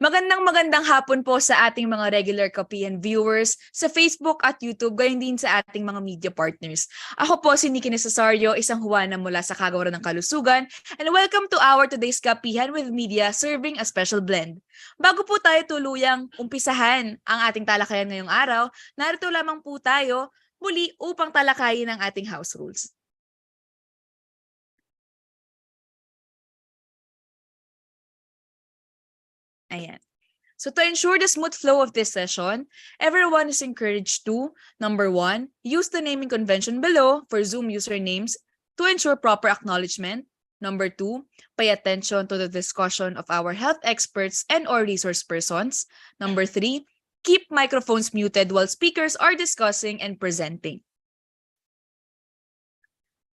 Magandang hapon po sa ating mga regular Kapihan viewers sa Facebook at YouTube, gayon din sa ating mga media partners. Ako po si Nikki Nesasario, isang Juana mula sa Kagawaran ng Kalusugan, and welcome to our today's Kapihan with Media serving a special blend. Bago po tayo tuluyang umpisahan ang ating talakayan ngayong araw, narito lamang po tayo muli upang talakayin ang ating house rules. Ayan. So to ensure the smooth flow of this session, everyone is encouraged to, number 1, use the naming convention below for Zoom usernames to ensure proper acknowledgement. Number 2, pay attention to the discussion of our health experts and or resource persons. Number 3, keep microphones muted while speakers are discussing and presenting.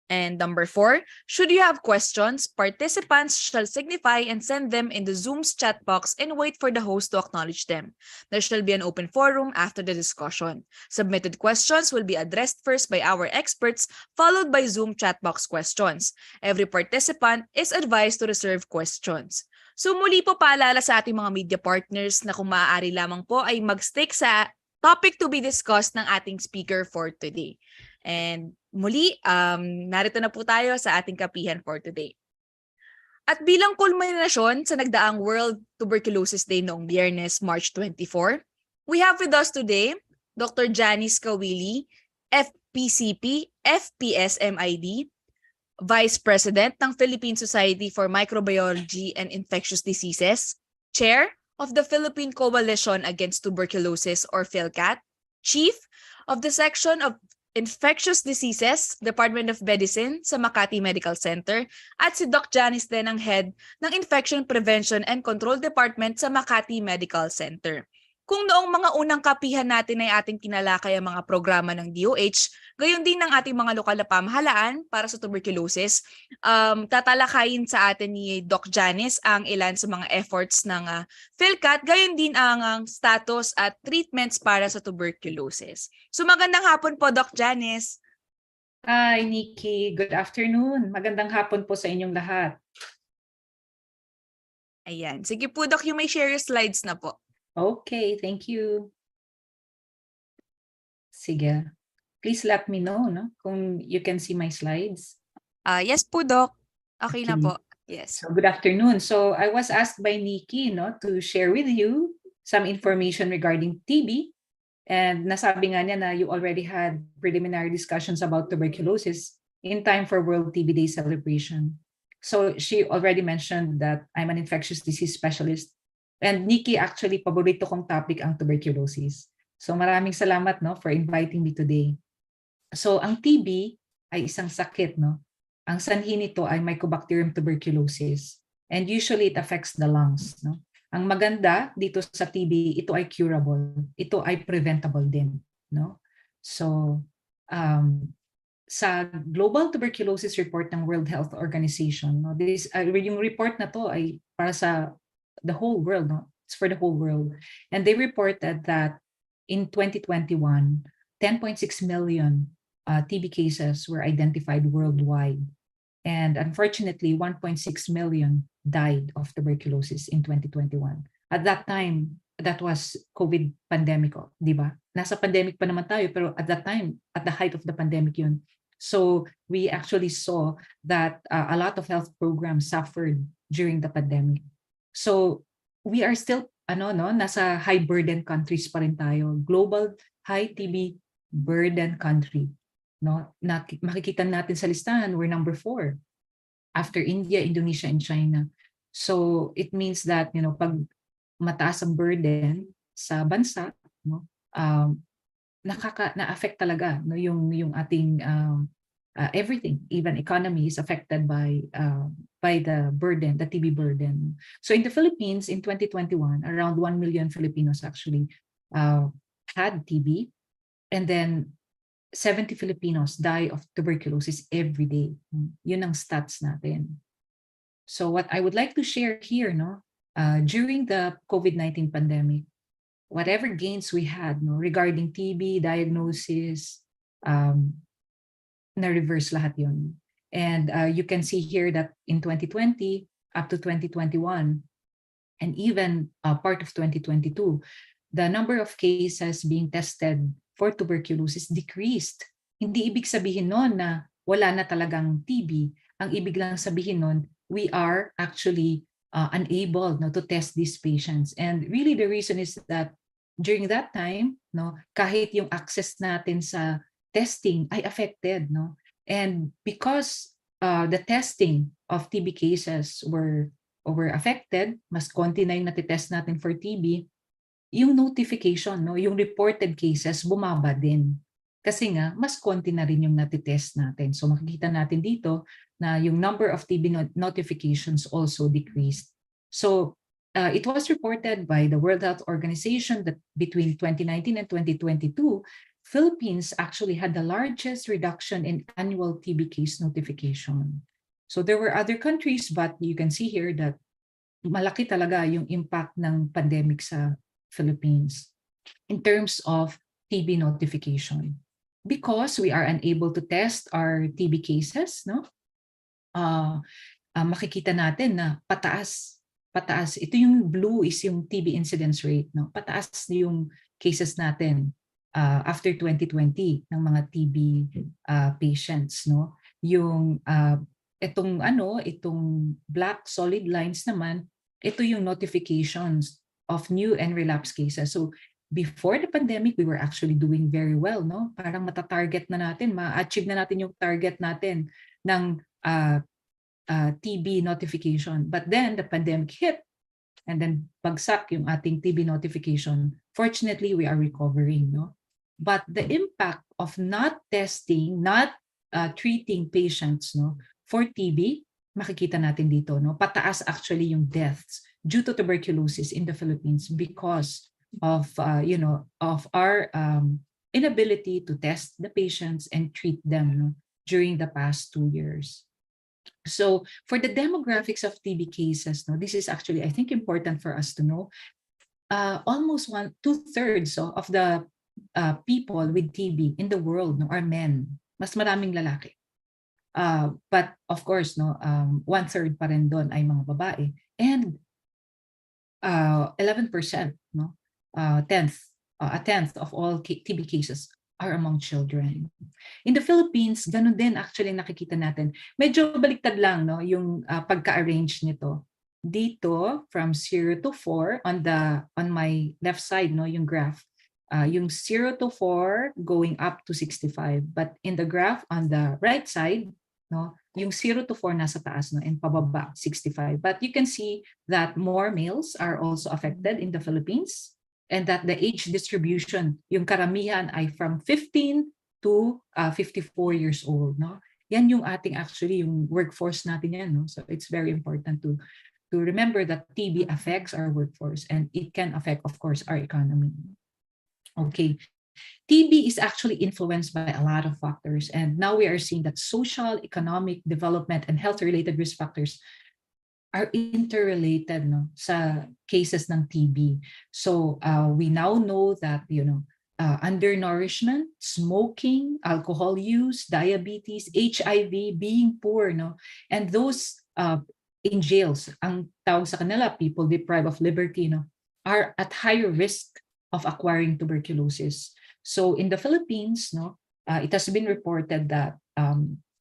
And number 4, should you have questions, participants shall signify and send them in the Zoom's chat box and wait for the host to acknowledge them. There shall be an open forum after the discussion. Submitted questions will be addressed first by our experts, followed by Zoom chat box questions. Every participant is advised to reserve questions. So muli po paalala sa ating mga media partners na kung maaari lamang po ay mag-stick sa topic to be discussed ng ating speaker for today. And muli, narito na po tayo sa ating kapihan for today. At bilang kulminasyon sa nagdaang World Tuberculosis Day noong Biyernes, March 24, we have with us today Dr. Janice Caoili, FPCP, FPSMID, Vice President ng Philippine Society for Microbiology and Infectious Diseases, Chair of the Philippine Coalition Against Tuberculosis or PhilCat, Chief of the Section of Infectious Diseases, Department of Medicine sa Makati Medical Center, at si Doc Janice din ang head ng Infection Prevention and Control Department sa Makati Medical Center. Kung noong mga unang kapihan natin ay ating kinalakay ang mga programa ng DOH, gayon din ng ating mga lokal na pamahalaan para sa tuberculosis, tatalakayin sa atin ni Doc Janice ang ilan sa mga efforts ng PhilCat, gayon din ang status at treatments para sa tuberculosis. So magandang hapon po, Doc Janice. Hi, Nikki. Good afternoon. Magandang hapon po sa inyong lahat. Ayan. Sige po, Doc, you may share your slides na po. Okay, thank you. Sige. Please let me know kung you can see my slides. Yes po, Doc. Okay na po. Yes. So good afternoon. So I was asked by Nikki to share with you some information regarding TB. And nasabi nga niya na you already had preliminary discussions about tuberculosis in time for World TB Day celebration. So she already mentioned that I'm an infectious disease specialist. And Nikki, actually, paborito kong topic ang tuberculosis. So maraming salamat for inviting me today. So ang TB ay isang sakit. Ang sanhi nito ay Mycobacterium tuberculosis. And usually it affects the lungs. Ang maganda dito sa TB, ito ay curable. Ito ay preventable din. So sa Global Tuberculosis Report ng World Health Organization, yung report na to ay para sa the whole world. It's for the whole world. And they reported that in 2021, 10.6 million TB cases were identified worldwide. And unfortunately, 1.6 million died of tuberculosis in 2021. At that time, that was COVID pandemic, di ba? Nasa pandemic pa naman tayo, pero at that time, at the height of the pandemic yun. So we actually saw that a lot of health programs suffered during the pandemic. So we are still nasa high burden countries pa rin tayo. Global high TB burden country. Makikita natin sa listahan, we're number 4 after India, Indonesia, and China. So it means that pag mataas ang burden sa bansa, na-affect talaga yung ating everything, even economy is affected by the burden, the TB burden. So in the Philippines, in 2021, around 1 million Filipinos actually had TB, and then 70 Filipinos die of tuberculosis every day. Yun ang stats natin. So what I would like to share here, during the COVID-19 pandemic, whatever gains we had regarding TB diagnosis, na-reverse lahat yun. And you can see here that in 2020 up to 2021, and even part of 2022, the number of cases being tested for tuberculosis decreased. Hindi ibig sabihin nun na wala na talagang TB. Ang ibig lang sabihin nun, we are actually unable to test these patients. And really the reason is that during that time, kahit yung access natin sa testing ay affected. And because the testing of TB cases were affected, mas konti na yung natitest natin for TB, yung notification, yung reported cases, bumaba din. Kasi nga, mas konti na rin yung natitest natin. So makikita natin dito na yung number of TB notifications also decreased. So it was reported by the World Health Organization that between 2019 and 2022, Philippines actually had the largest reduction in annual TB case notification. So there were other countries, but you can see here that malaki talaga yung impact ng pandemic sa Philippines in terms of TB notification. Because we are unable to test our TB cases, makikita natin na pataas. Ito yung blue is yung TB incidence rate. Pataas yung cases natin after 2020 ng mga TB patients. Yung itong black solid lines naman, ito yung notifications of new and relapse cases. So before the pandemic, we were actually doing very well. Parang matatarget na natin, ma-achieve na natin yung target natin ng TB notification. But then the pandemic hit and then bagsak yung ating TB notification. Fortunately, we are recovering. But the impact of not testing, not treating patients for TB, makikita natin dito. Pataas actually yung deaths due to tuberculosis in the Philippines because of our inability to test the patients and treat them during the past 2 years. So for the demographics of TB cases, this is actually, I think, important for us to know. Almost 2/3 of the people with TB in the world are men. Mas maraming lalaki. But of course, 1/3 pa rin doon ay mga babae. And 11%, a tenth of all TB cases are among children. In the Philippines, ganun din actually nakikita natin. Medyo baliktad lang yung pagka-arrange nito. Dito, from 0 to 4, on my left side, yung graph, yung 0 to 4 going up to 65. But in the graph on the right side, yung 0 to 4 nasa taas and pababa 65. But you can see that more males are also affected in the Philippines and that the age distribution, yung karamihan ay from 15 to 54 years old. Yan yung ating actually yung workforce natin yan. So it's very important to remember that TB affects our workforce and it can affect, of course, our economy. Okay. TB is actually influenced by a lot of factors, and now we are seeing that social, economic, development, and health-related risk factors are interrelated sa cases ng TB. So we now know that undernourishment, smoking, alcohol use, diabetes, HIV, being poor, and those in jails, ang tawag sa kanila, people deprived of liberty, are at higher risk of acquiring tuberculosis. So in the Philippines, it has been reported that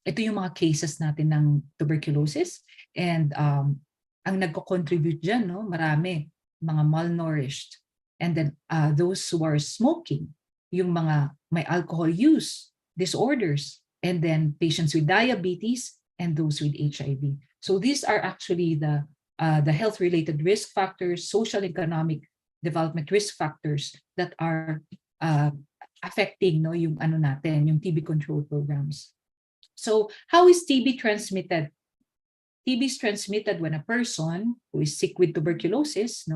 ito yung mga cases natin ng tuberculosis, and ang nagko-contribute dyan, marami, mga malnourished, and then those who are smoking, yung mga may alcohol use disorders, and then patients with diabetes and those with HIV. So these are actually the health-related risk factors, social, economic, development risk factors that are affecting yung yung TB control programs. So how is TB transmitted? TB is transmitted when a person who is sick with tuberculosis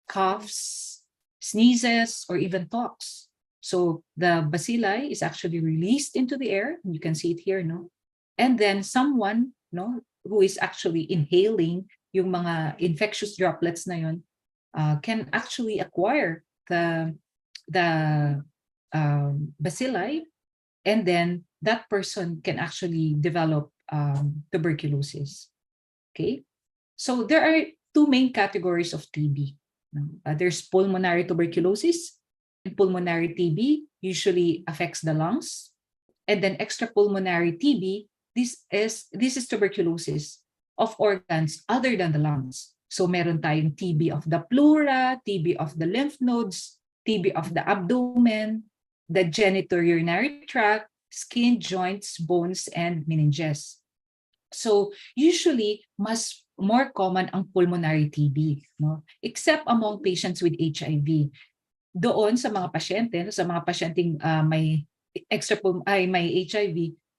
coughs, sneezes, or even talks. So the bacilli is actually released into the air. You can see it here, and then someone who is actually inhaling yung mga infectious droplets na yun can actually acquire the bacilli, and then that person can actually develop tuberculosis. Okay, so there are two main categories of TB. There's pulmonary tuberculosis, and pulmonary TB usually affects the lungs. And then extrapulmonary TB, this is tuberculosis of organs other than the lungs. So meron tayong TB of the pleura, TB of the lymph nodes, TB of the abdomen, the genitourinary tract, skin, joints, bones, and meninges. So usually, more common ang pulmonary TB, no? Except among patients with HIV. Doon sa mga pasyenteng may may HIV,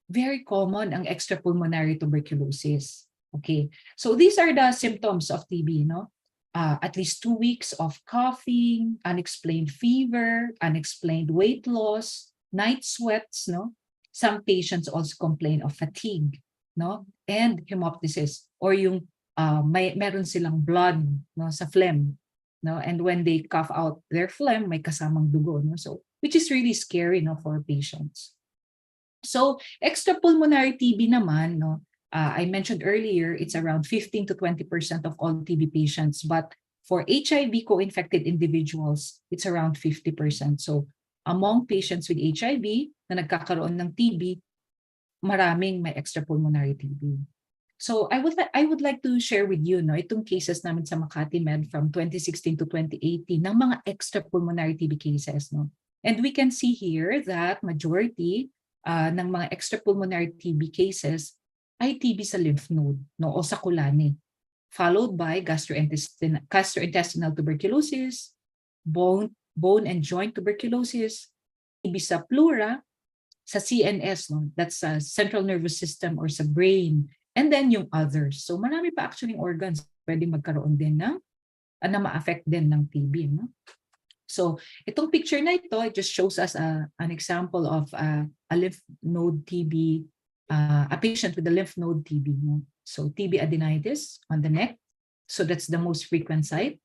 very common ang extrapulmonary tuberculosis. Okay, so these are the symptoms of TB, no? At least 2 weeks of coughing, unexplained fever, unexplained weight loss, night sweats, no? Some patients also complain of fatigue, no? And hemoptysis, or yung meron silang blood, no, sa phlegm, no? And when they cough out their phlegm, may kasamang dugo, no? So, which is really scary, no, for patients. So, extrapulmonary TB naman, no, I mentioned earlier, it's around 15 to 20% of all TB patients, but for HIV co-infected individuals, it's around 50%. So, among patients with HIV na nagkakaroon ng TB, maraming may extrapulmonary TB. So I would like to share with you, no, itong cases namin sa Makati Med from 2016 to 2018 ng mga extrapulmonary TB cases, no. And we can see here that majority ng mga extrapulmonary TB cases ay TB sa lymph node, no, o sa kulani, followed by gastrointestinal tuberculosis, bone and joint tuberculosis, TB sa pleura, sa CNS, no, that's sa central nervous system or sa brain, and then yung others. So marami pa actually organs pwede magkaroon din na ma-affect din ng TB, no? So itong picture na ito, it just shows us an example of a lymph node TB, a patient with a lymph node TB, no? So TB adenitis on the neck, so that's the most frequent site.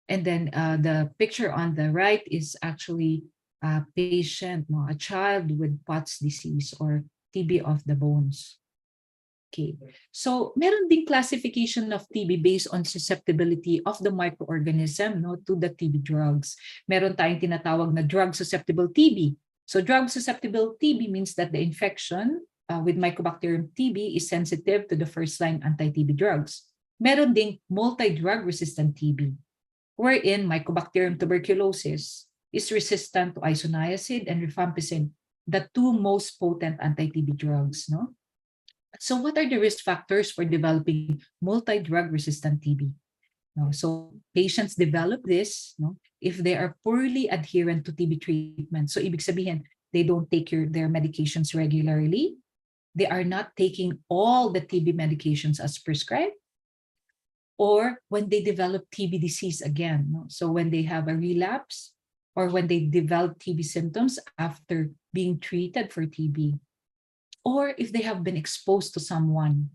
And then the picture on the right is actually a patient, no, a child with Pott's disease or TB of the bones. Okay, so meron ding classification of TB based on susceptibility of the microorganism, no, to the TB drugs. Meron tayong tinatawag na drug susceptible TB. So drug susceptible TB means that the infection with Mycobacterium TB is sensitive to the first-line anti-TB drugs. Meron ding multi-drug resistant TB, wherein Mycobacterium tuberculosis is resistant to isoniazid and rifampicin, the two most potent anti-TB drugs, no? So what are the risk factors for developing multi-drug resistant TB? No, so patients develop this, no, if they are poorly adherent to TB treatment. So ibig sabihin, they don't take their medications regularly. They are not taking all the TB medications as prescribed. Or when they develop TB disease again, no? So when they have a relapse or when they develop TB symptoms after being treated for TB. Or if they have been exposed to someone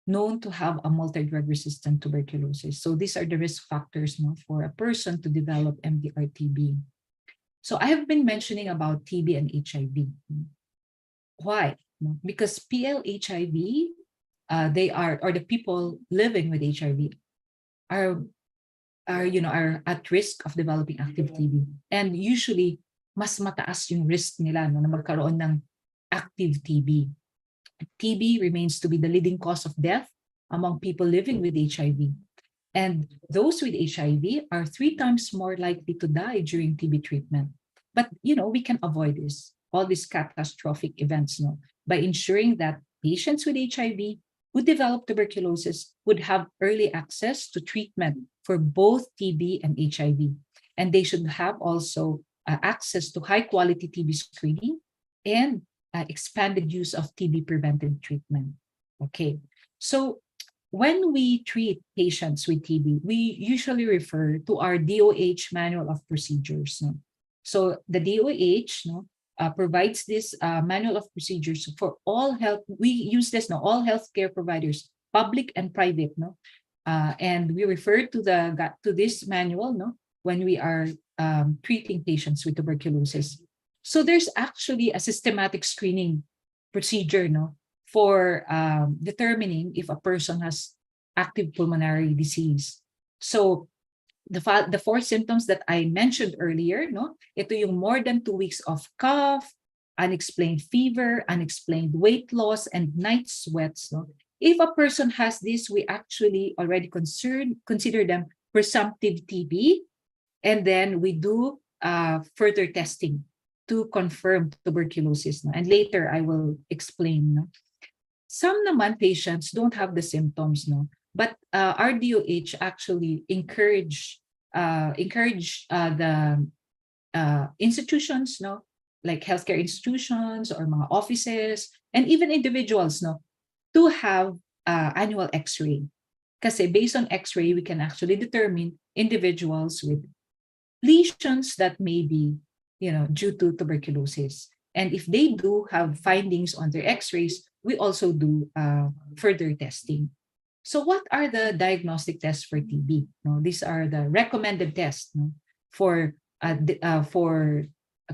known to have a multi-drug resistant tuberculosis. So these are the risk factors, no, for a person to develop MDR-TB. So I have been mentioning about TB and HIV. Why? Because PL-HIV, the people living with HIV are at risk of developing active TB. And usually, mas mataas yung risk nila, no, na magkaroon ng active TB. TB remains to be the leading cause of death among people living with HIV. And those with HIV are 3 times more likely to die during TB treatment. But, we can avoid all these catastrophic events, no, by ensuring that patients with HIV who develop tuberculosis would have early access to treatment for both TB and HIV. And they should have also access to high-quality TB screening and expanded use of TB preventive treatment. Okay, so when we treat patients with TB, we usually refer to our DOH manual of procedures. No? So the DOH, no, provides this manual of procedures for all health. We use this, no, all healthcare providers, public and private, no, and we refer to this manual, no, when we are treating patients with tuberculosis. So there's actually a systematic screening procedure, no, for determining if a person has active pulmonary disease. So the four symptoms that I mentioned earlier, no? Ito yung more than 2 weeks of cough, unexplained fever, unexplained weight loss, and night sweats, no? If a person has this, we actually already consider them presumptive TB, and then we do further testing to confirm tuberculosis. No? And later I will explain. No? Some naman patients don't have the symptoms, no? But our DOH actually encourage the institutions, no, like healthcare institutions or mga offices, and even individuals, no, to have annual X-ray. Kasi based on X-ray, we can actually determine individuals with lesions that may be, due to tuberculosis. And if they do have findings on their X-rays, we also do further testing. So what are the diagnostic tests for TB? No, these are the recommended tests, no, for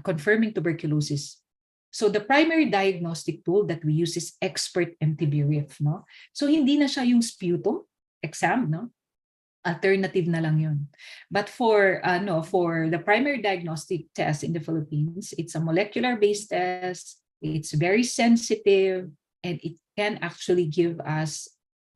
confirming tuberculosis. So the primary diagnostic tool that we use is expert MTB-RIF. No? So hindi na siya yung sputum exam, no? Alternative na lang yun. But for the primary diagnostic test in the Philippines, it's a molecular-based test. It's very sensitive, and it can actually give us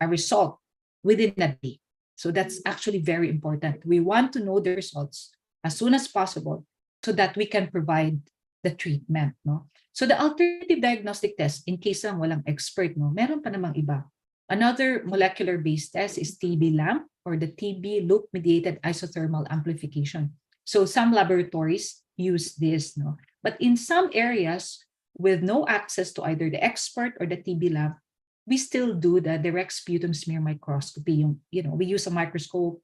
a result within a day. So that's actually very important. We want to know the results as soon as possible so that we can provide the treatment. No? So the alternative diagnostic test, in case lang walang expert, no, meron pa namang iba. Another molecular-based test is TB LAMP, or the TB loop-mediated isothermal amplification. So some laboratories use this. No? But in some areas with no access to either the expert or the TB LAMP, we still do the direct sputum smear microscopy. We use a microscope,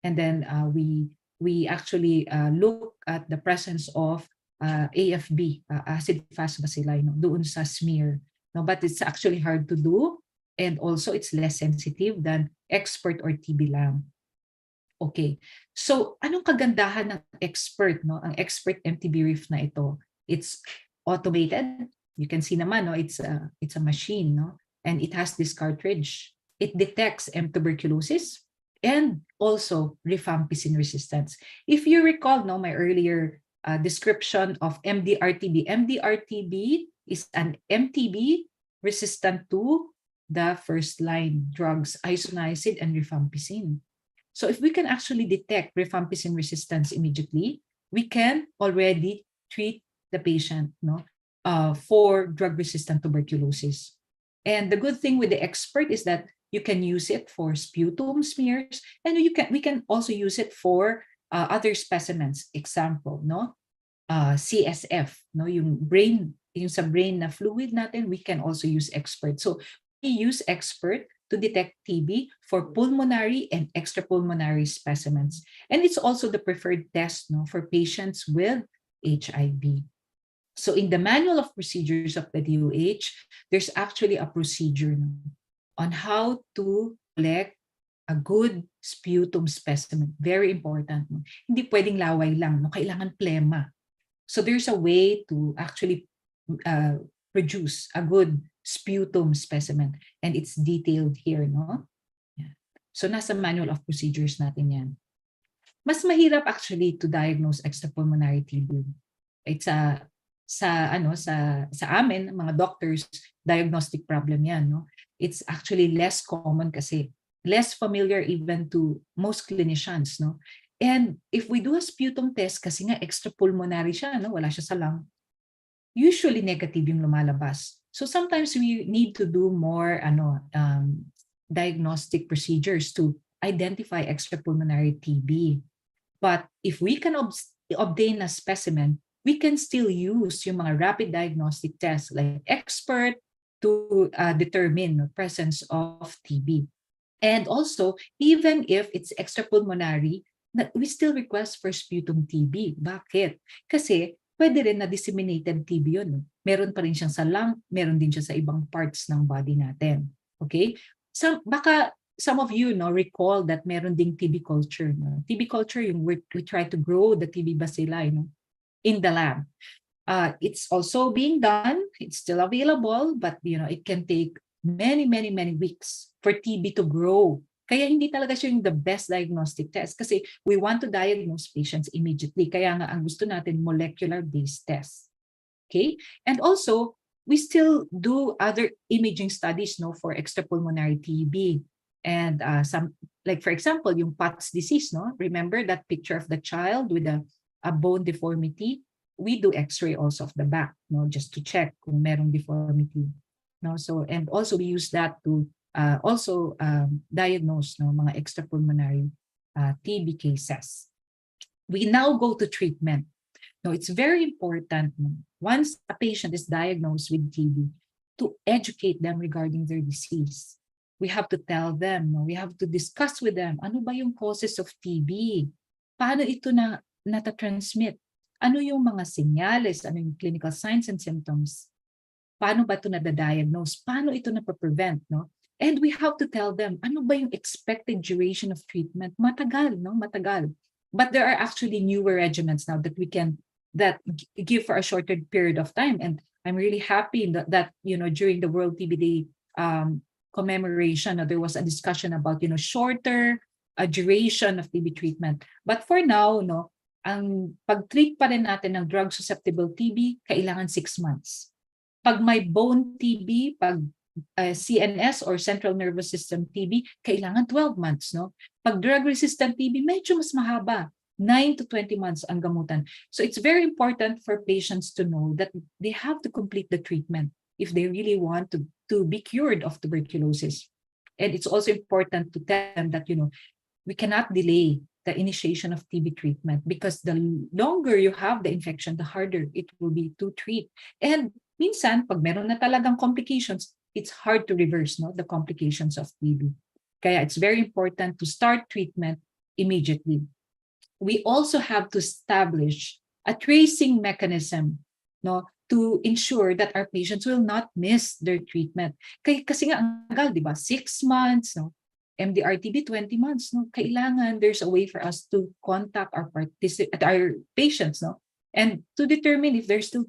and then we actually look at the presence of AFB, acid fast bacilli, no, doon sa smear. No, but it's actually hard to do, and also it's less sensitive than expert or TB LAMP. Okay. So anong kagandahan ng expert, no? Ang expert MTB-RIF na ito, it's automated. You can see naman, no, it's a machine, no? And it has this cartridge. It detects M. tuberculosis and also rifampicin resistance. If you recall, no, my earlier description of MDR-TB. MDR-TB is an MTB resistant to the first line drugs, isoniazid and rifampicin. So if we can actually detect rifampicin resistance immediately, we can already treat the patient, no, for drug-resistant tuberculosis. And the good thing with the expert is that you can use it for sputum smears, and we can also use it for other specimens. Example, no, CSF, no, yung sa brain na fluid natin, we can also use expert. So we use expert to detect TB for pulmonary and extrapulmonary specimens, and it's also the preferred test, no, for patients with HIV. So in the manual of procedures of the DOH, there's actually a procedure, no, on how to collect a good sputum specimen. Very important. No? Hindi pwedeng laway lang. No? Kailangan plema. So there's a way to actually produce a good sputum specimen. And it's detailed here. No? Yeah. So nasa manual of procedures natin yan. Mas mahirap actually to diagnose extrapulmonary TB. It's sa amin, mga doctors, diagnostic problem yan. No? It's actually less common kasi less familiar even to most clinicians. No? And if we do a sputum test, kasi nga extrapulmonary siya, no? Wala siya sa lung, usually negative yung lumalabas. So sometimes we need to do more diagnostic procedures to identify extrapulmonary TB. But if we can obtain a specimen, we can still use yung mga rapid diagnostic tests like expert to determine the presence of TB. And also, even if it's extrapulmonary, we still request for sputum TB. Bakit? Kasi pwede rin na disseminated TB yun. Meron pa rin siyang sa lung, meron din siya sa ibang parts ng body natin. Okay? Baka some of you recall that meron ding TB culture. No? TB culture, yung we try to grow the TB bacilli, no? In the lab. It's also being done. It's still available, but it can take many weeks for TB to grow. Kaya hindi talaga siya yung the best diagnostic test kasi we want to diagnose patients immediately. Kaya nga ang gusto natin molecular-based test. Okay? And also, we still do other imaging studies for extrapulmonary TB. And some, like for example, yung POTS disease, remember that picture of the child with a bone deformity? We do X-ray also of the back, just to check kung merong deformity. So, and also we use that to also diagnose mga extrapulmonary TB cases. We now go to treatment. No, it's very important once a patient is diagnosed with TB to educate them regarding their disease. We have to tell them, we have to discuss with them, ano ba yung causes of TB? Paano ito nata-transmit? Ano yung mga senyales? Ano yung clinical signs and symptoms? Paano ba ito nada-diagnose? Paano ito napaprevent? And we have to tell them, ano ba yung expected duration of treatment? Matagal, matagal. But there are actually newer regimens now that we can give for a shorter period of time. And I'm really happy that during the World TB Day commemoration, there was a discussion about shorter duration of TB treatment. But for now, ang pag-treat pa rin natin ng drug-susceptible TB, kailangan 6 months. Pag may bone TB, pag CNS or central nervous system TB, kailangan 12 months. Pag drug-resistant TB, medyo mas mahaba. 9 to 20 months ang gamutan. So it's very important for patients to know that they have to complete the treatment if they really want to be cured of tuberculosis. And it's also important to tell them that, we cannot delay the initiation of TB treatment because the longer you have the infection, the harder it will be to treat. And minsan, pag meron na talagang complications, it's hard to reverse the complications of TB. Kaya it's very important to start treatment immediately. We also have to establish a tracing mechanism to ensure that our patients will not miss their treatment. Kasi nga ang tagal, di ba? 6 months, MDR-TB 20 months. Kailangan there's a way for us to contact our patients, and to determine if they're still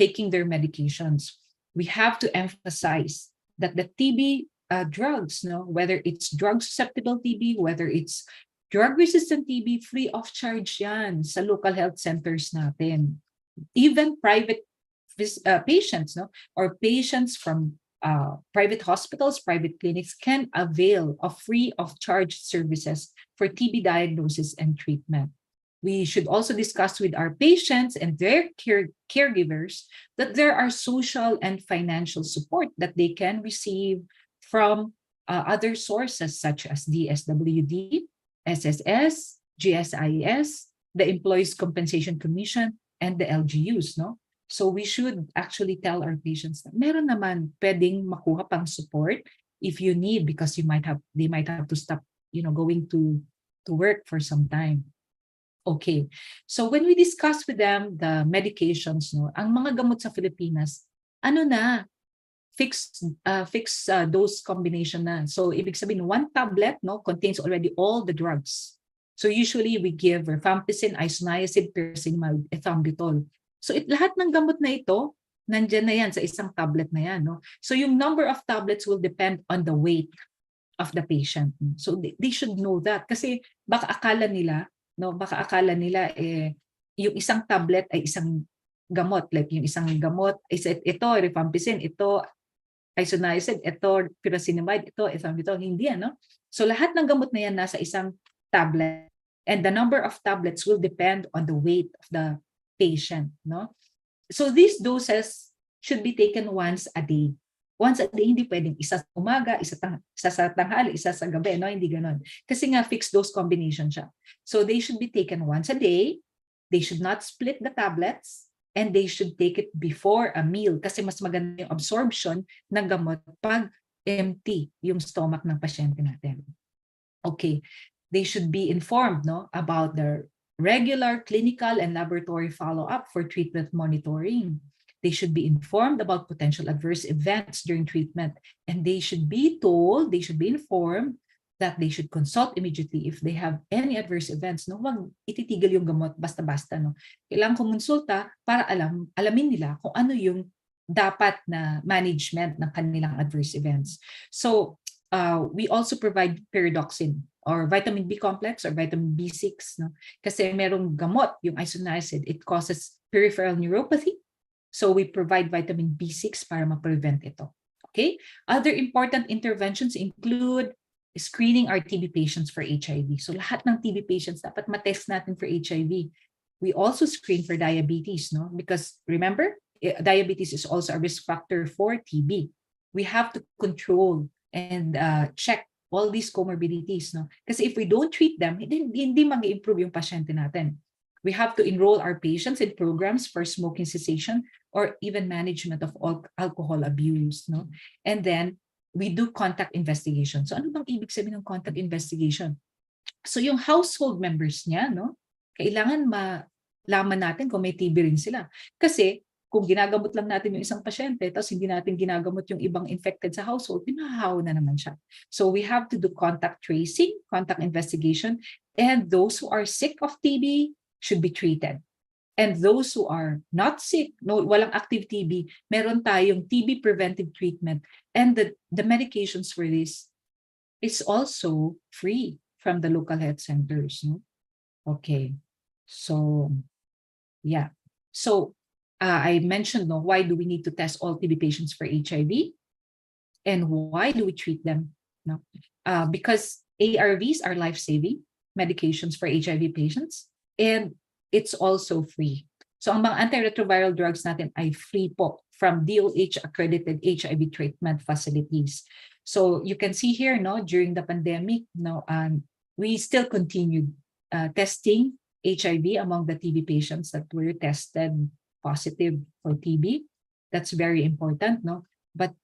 taking their medications. We have to emphasize that the TB drugs, whether it's drug-susceptible TB, whether it's drug-resistant TB, free of charge yan sa local health centers natin. Even private patients, or patients from private hospitals, private clinics can avail of free of charge services for TB diagnosis and treatment. We should also discuss with our patients and their caregivers that there are social and financial support that they can receive from other sources such as DSWD, SSS, GSIS, the Employees Compensation Commission, and the LGUs, So we should actually tell our patients that meron naman pwedeng makuha pang support if you need, because they might have to stop, going to work for some time. Okay. So when we discuss with them the medications, ang mga gamot sa Pilipinas, fixed dose combination na. So ibig sabihin, one tablet contains already all the drugs. So usually we give rifampicin, isoniazid, pyrazinamide, ethambutol. So lahat ng gamot na ito, nandyan na yan sa isang tablet na yan. So yung number of tablets will depend on the weight of the patient. So they should know that kasi baka akala nila yung isang tablet ay isang gamot. Like yung isang gamot, ito rifampicin, ito isoniazid, ito pyrazinamide, ito ethambutol. Hindi So lahat ng gamot na yan nasa isang tablet, and the number of tablets will depend on the weight of the patient. So these doses should be taken once a day. Once a day, hindi pwedeng isa sa umaga, isa sa tanghali, isa sa gabi. Hindi ganon. Kasi nga fixed dose combination siya. So they should be taken once a day. They should not split the tablets. And they should take it before a meal kasi mas maganda yung absorption ng gamot pag empty yung stomach ng pasyente natin. Okay. They should be informed about the regular clinical and laboratory follow-up for treatment monitoring. They should be informed about potential adverse events during treatment, and they should be informed that they should consult immediately if they have any adverse events. Huwag ititigil yung gamot basta-basta. Kailangan kumonsulta para alamin nila kung ano yung dapat na management ng kanilang adverse events. So we also provide pyridoxine or vitamin B complex or vitamin B6. No? Kasi merong gamot, yung isoniazid, it causes peripheral neuropathy. So we provide vitamin B6 para ma-prevent ito. Okay? Other important interventions include screening our TB patients for HIV. So lahat ng TB patients dapat matest natin for HIV. We also screen for diabetes, no? Because remember, diabetes is also a risk factor for TB. We have to control and check all these comorbidities, no? Kasi if we don't treat them, hindi mag-improve yung pasyente natin. We have to enroll our patients in programs for smoking cessation or even management of alcohol abuse, no? And then we do contact investigation. So ano bang ibig sabihin ng contact investigation? So yung household members niya, no? Kailangan malaman natin kung may TB rin sila. Kasi kung ginagamot lang natin yung isang pasyente, tapos hindi natin ginagamot yung ibang infected sa household, pinahahaw na naman siya. So we have to do contact tracing, contact investigation, and those who are sick of TB should be treated. And those who are not sick, no, walang active TB, meron tayong TB preventive treatment. And the medications for this is also free from the local health centers. No? Okay. So, yeah. So, I mentioned, no, why do we need to test all TB patients for HIV? And why do we treat them? No? Because ARVs are life-saving medications for HIV patients. And it's also free. So, ang mga antiretroviral drugs natin ay free po from DOH-accredited HIV treatment facilities. So, you can see here, no, during the pandemic, no, we still continued testing HIV among the TB patients that were tested positive for TB. That's very important, no? But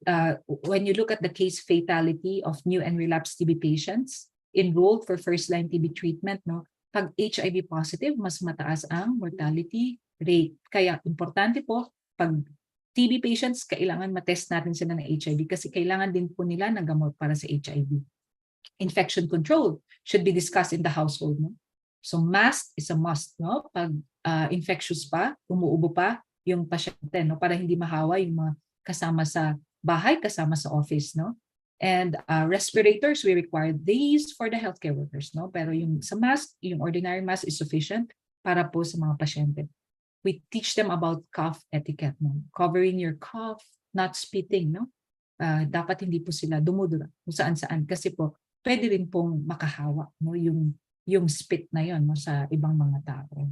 when you look at the case fatality of new and relapsed TB patients enrolled for first-line TB treatment, no, pag HIV positive, mas mataas ang mortality rate. Kaya importante po, pag TB patients, kailangan matest natin sila ng HIV kasi kailangan din po nila ng gamot para sa HIV. Infection control should be discussed in the household, no? So mask is a must, no? Pag infectious pa, umuubo pa yung pasyente, no? Para hindi mahawa yung mga kasama sa bahay, kasama sa office, no? And respirators, we require these for the healthcare workers, no? Pero yung sa mask, yung ordinary mask is sufficient para po sa mga pasyente. We teach them about cough etiquette, no? Covering your cough, not spitting, no? Dapat hindi po sila dumudura kung saan-saan kasi po pwede rin pong makahawa, no? Yung spit na yon, no, sa ibang mga tao.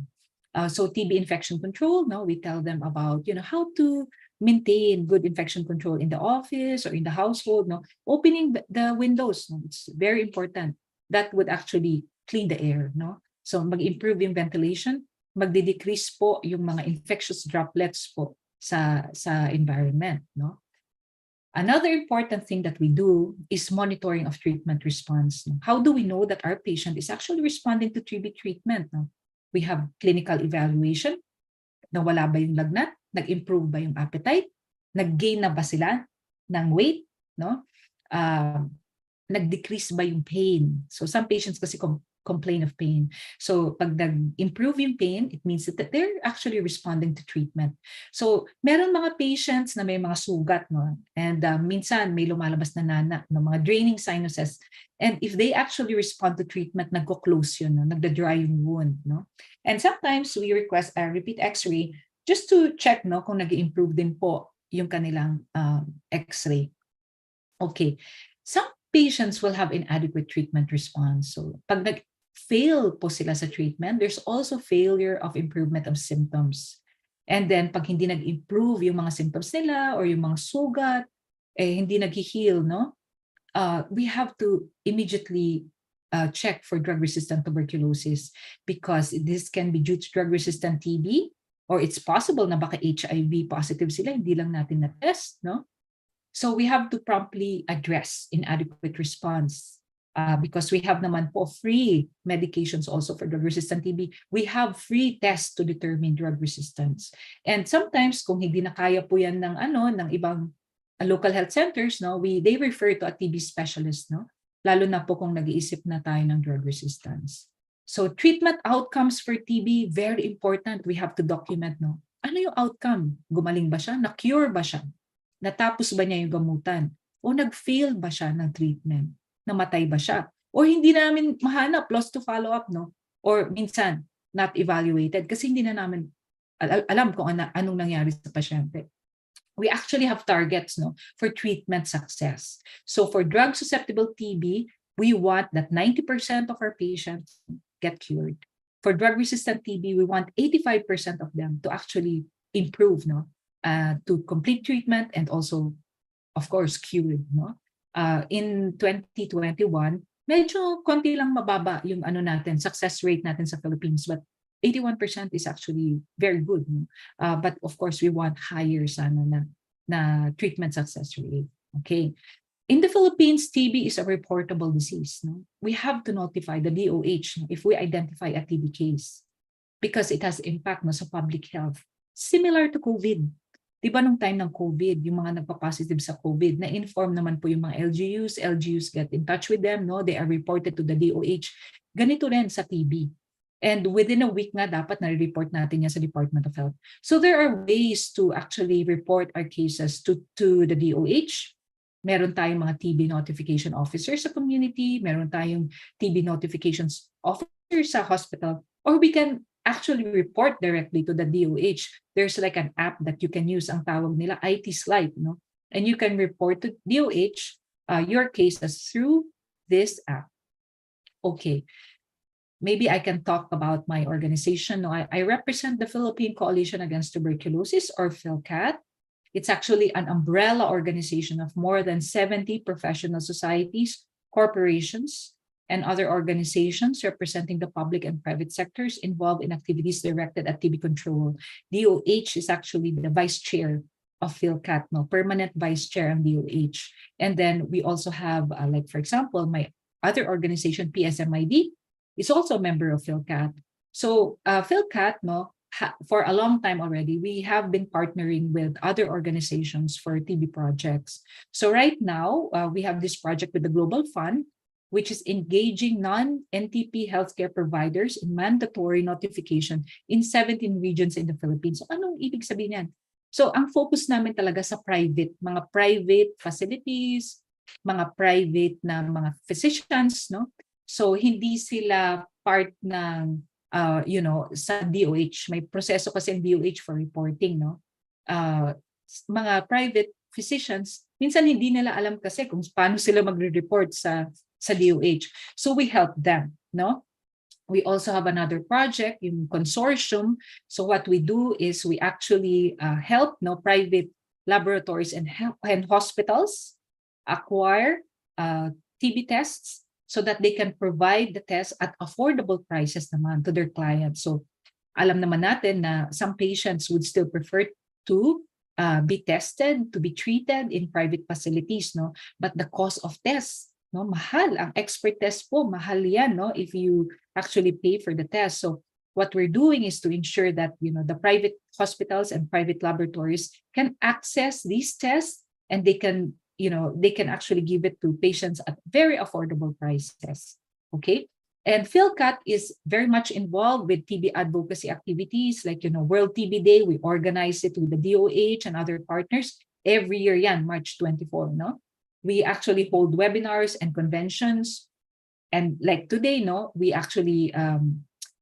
So TB infection control, no, we tell them about, how to maintain good infection control in the office or in the household, no, opening the windows, no, it's very important. That would actually clean the air, no. So mag-improve yung ventilation, magde-decrease po yung mga infectious droplets po sa environment, no. Another important thing that we do is monitoring of treatment response. How do we know that our patient is actually responding to TB treatment? We have clinical evaluation. Nawala ba yung lagnat? Nag-improve ba yung appetite? Nag-gain na ba sila ng weight? No? Nag-decrease ba yung pain? So some patients kasi complain of pain. So pag nag-improve yung pain, it means that they're actually responding to treatment. So meron mga patients na may mga sugat, no? And minsan may lumalabas na nana, no? Mga draining sinuses. And if they actually respond to treatment, nagko-close yun, no? Nagda-dry yung wound, no? And sometimes we request a repeat x-ray just to check, no, kung nag-improve din po yung kanilang x-ray. Okay. Some patients will have inadequate treatment response. So pag fail po sila sa treatment, there's also failure of improvement of symptoms. And then, pag hindi nag-improve yung mga symptoms nila or yung mga sugat, hindi nag-heal, no? We have to immediately check for drug-resistant tuberculosis because this can be due to drug-resistant TB or it's possible na baka HIV positive sila, hindi lang natin na-test, no? So we have to promptly address inadequate response. Because we have naman po free medications also for drug-resistant TB. We have free tests to determine drug resistance. And sometimes kung hindi na kaya po yan ng ibang local health centers, no, they refer to a TB specialist, no? Lalo na po kung nag-iisip na tayo ng drug resistance. So treatment outcomes for TB, very important. We have to document, no? Ano yung outcome? Gumaling ba siya? Na-cure ba siya? Natapos ba niya yung gamutan? o nag-fail ba siya ng treatment? Namatay ba siya? O hindi namin mahanap, lost to follow-up, no? Or minsan, not evaluated kasi hindi na namin alam kung anong nangyari sa pasyente. We actually have targets, no, for treatment success. So for drug-susceptible TB, we want that 90% of our patients get cured. For drug-resistant TB, we want 85% of them to actually improve, no, to complete treatment and also, of course, cured, no. In 2021, medyo konti lang mababa yung natin, success rate natin sa Philippines, but 81% is actually very good. No? But of course, we want higher sana na treatment success rate. Okay. In the Philippines, TB is a reportable disease. No? We have to notify the DOH if we identify a TB case because it has impact no, sa public health. Similar to COVID. Di ba nung time ng COVID, yung mga nagpa-positive sa COVID, na-inform naman po yung mga LGUs get in touch with them, no? They are reported to the DOH. Ganito rin sa TB. And within a week nga, dapat na-report natin yan sa Department of Health. So there are ways to actually report our cases to the DOH. Meron tayong mga TB notification officers sa community. Meron tayong TB notifications officers sa hospital. Or we can actually report directly to the DOH. There's like an app that you can use, ang tawag nila, IT Slide, no? And you can report to DOH your cases through this app. Okay. Maybe I can talk about my organization. No, I represent the Philippine Coalition Against Tuberculosis, or PhilCat. It's actually an umbrella organization of more than 70 professional societies, corporations, and other organizations representing the public and private sectors involved in activities directed at TB control. DOH is actually the vice chair of PhilCat, no, permanent vice chair of DOH. And then we also have, like for example, my other organization, PSMID, is also a member of PhilCat. So PhilCat, no, for a long time already, we have been partnering with other organizations for TB projects. So right now, we have this project with the Global Fund, which is engaging non-NTP healthcare providers in mandatory notification in 17 regions in the Philippines. So anong ibig sabihin yan? So ang focus namin talaga sa mga private facilities, mga private na mga physicians, no? So hindi sila part ng sa DOH. May proseso kasi ang DOH for reporting, no? Mga private physicians, minsan hindi nila alam kasi kung paano sila magre-report sa DOH. So we help them, no? We also have another project, yung consortium. So what we do is we actually help private laboratories and hospitals acquire TB tests so that they can provide the test at affordable prices naman to their clients. So alam naman natin na some patients would still prefer to be tested, to be treated in private facilities, no? But the cost of tests, no, mahal. Ang expert test po, mahal yan, no? If you actually pay for the test. So what we're doing is to ensure that the private hospitals and private laboratories can access these tests and they can actually give it to patients at very affordable prices. Okay. And PhilCat is very much involved with TB advocacy activities like, World TB Day. We organize it with the DOH and other partners every year, March 24, no? We actually hold webinars and conventions. And like today, no, we actually,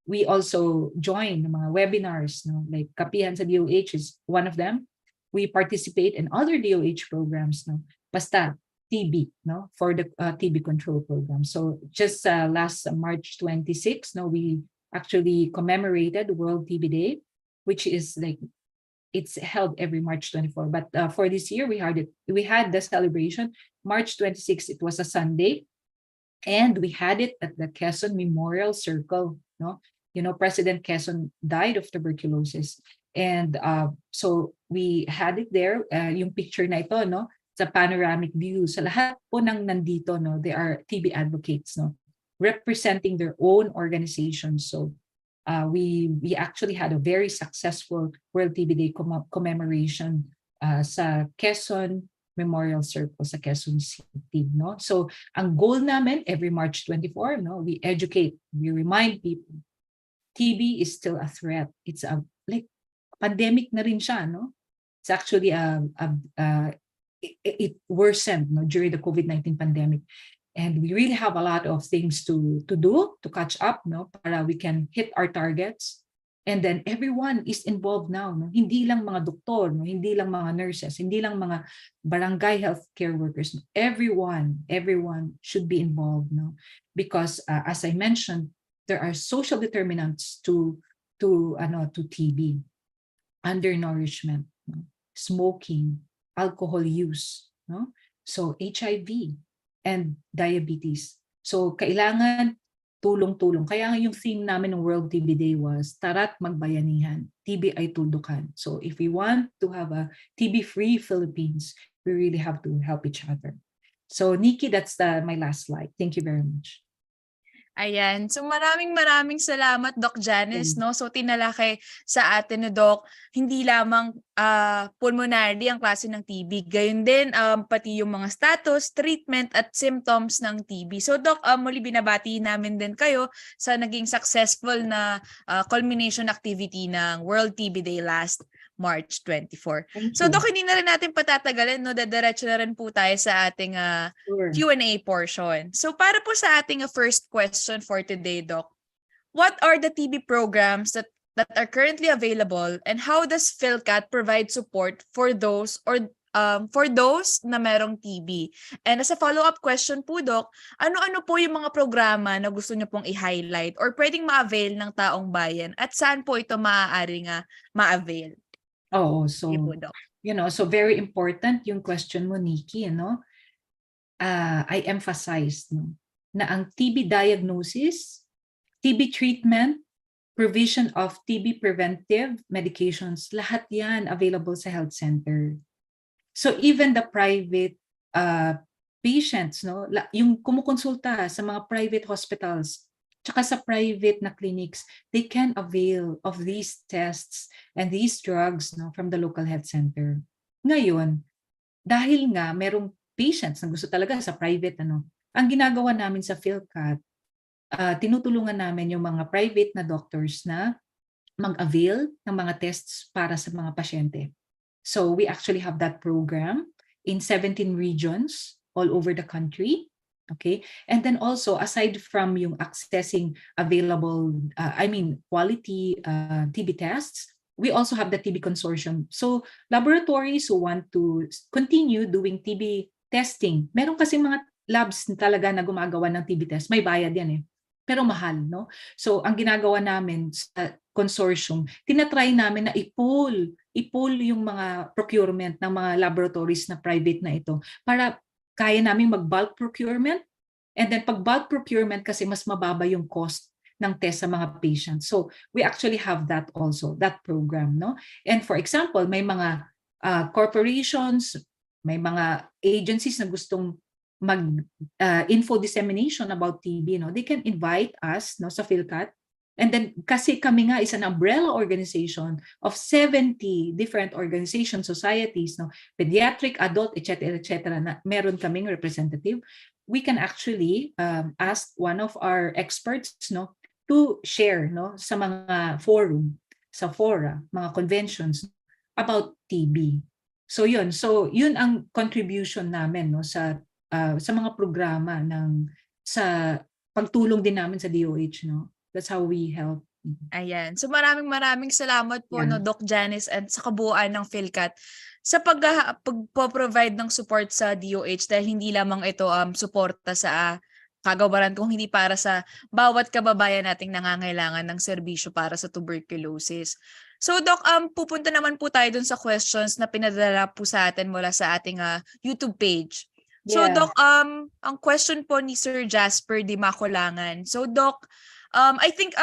we also join mga webinars, no? Like Kapihan sa DOH is one of them. We participate in other DOH programs, no? Basta TB, no, for the TB control program. So just last March 26, no, we actually commemorated World TB Day, which is like it's held every March 24. But for this year, we had the celebration March 26. It was a Sunday, and we had it at the Quezon Memorial Circle. No, President Quezon died of tuberculosis, and so we had it there. Yung picture na ito, no. Sa panoramic view, sa lahat po ng nandito, no, they are TB advocates, no, representing their own organizations. So we actually had a very successful World TB Day commemoration sa Quezon Memorial Circle sa Quezon City, no. So ang goal namin every March 24, no, we educate, we remind people TB is still a threat. It's a like pandemic na rin siya, no. It's actually it worsened, no, during the COVID-19 pandemic. And we really have a lot of things to do to catch up, no, para we can hit our targets. And then everyone is involved now, no? Hindi lang mga doktor, no? Hindi lang mga nurses, hindi lang mga barangay healthcare workers. Everyone should be involved, no? Because as I mentioned, there are social determinants to TB: undernourishment, no? Smoking, alcohol use, no? So HIV and diabetes. So kailangan tulong-tulong. Kaya nga yung theme namin ng World TB Day was, tara't magbayanihan, TB ay tuldukan. So if we want to have a TB-free Philippines, we really have to help each other. So Nikki, that's my last slide. Thank you very much. Ayan. So maraming salamat, Doc Janice, no? So tinalakay sa atin ni Doc, hindi lamang pulmonary ang klase ng TB, gayon din pati yung mga status, treatment at symptoms ng TB. So Doc, muli binabati namin din kayo sa naging successful na culmination activity ng World TB Day last March 24. So Doc, hindi na rin natin patatagalin, no? Dediretso na rin po tayo sa ating Q&A portion. So para po sa ating first question for today, Doc, what are the TB programs that are currently available, and how does PhilCat provide support for those na merong TB? And as a follow-up question po, Doc, ano-ano po yung mga programa na gusto nyo pong i-highlight or pwedeng ma-avail ng taong bayan, at saan po ito maaaring ma-avail? Oh, so po, Doc. So very important yung question mo, Nikki, no? I emphasized, no, na ang TB diagnosis, TB treatment, provision of TB preventive medications, lahat yan available sa health center. So even the private patients, no, yung kumukonsulta sa mga private hospitals, tsaka sa private na clinics, they can avail of these tests and these drugs, no, from the local health center. Ngayon, dahil nga merong patients na gusto talaga sa private, ang ginagawa namin sa PhilCat, tinutulungan namin yung mga private na doctors na mag-avail ng mga tests para sa mga pasyente. So we actually have that program in 17 regions all over the country. Okay, and then also, aside from yung accessing available, quality TB tests, we also have the TB consortium. So laboratories who want to continue doing TB testing, meron kasi mga labs talaga na gumagawa ng TB test, may bayad yan pero mahal, no? So ang ginagawa namin sa consortium, tinatry namin na i-pool yung mga procurement ng mga laboratories na private na ito para kaya namin mag-bulk procurement, and then pag bulk procurement kasi mas mababa yung cost ng test sa mga patients. So we actually have that also, that program, no? And for example, may mga corporations, may mga agencies na gustong info dissemination about TB, no? They can invite us, no, sa PhilCat. And then kasi kami nga is an umbrella organization of 70 different organizations, societies, no, pediatric, adult, etc., na meron kaming representative. We can actually ask one of our experts, no, to share, no, sa mga forum, sa fora, mga conventions about TB. So yun ang contribution namin, no, sa mga programa sa pagtulong din namin sa DOH, no. That's how we help. Ayan. So maraming salamat po, no, Doc Janice, and sa kabuuan ng PhilCat sa pagpo-provide ng support sa DOH, dahil hindi lamang ito suporta sa kagawaran, kung hindi para sa bawat kababayan nating nangangailangan ng serbisyo para sa tuberculosis. So Doc, pupunta naman po tayo dun sa questions na pinadala po sa atin mula sa ating YouTube page. So Doc, ang question po ni Sir Jasper Di Makulangan. So Doc, I think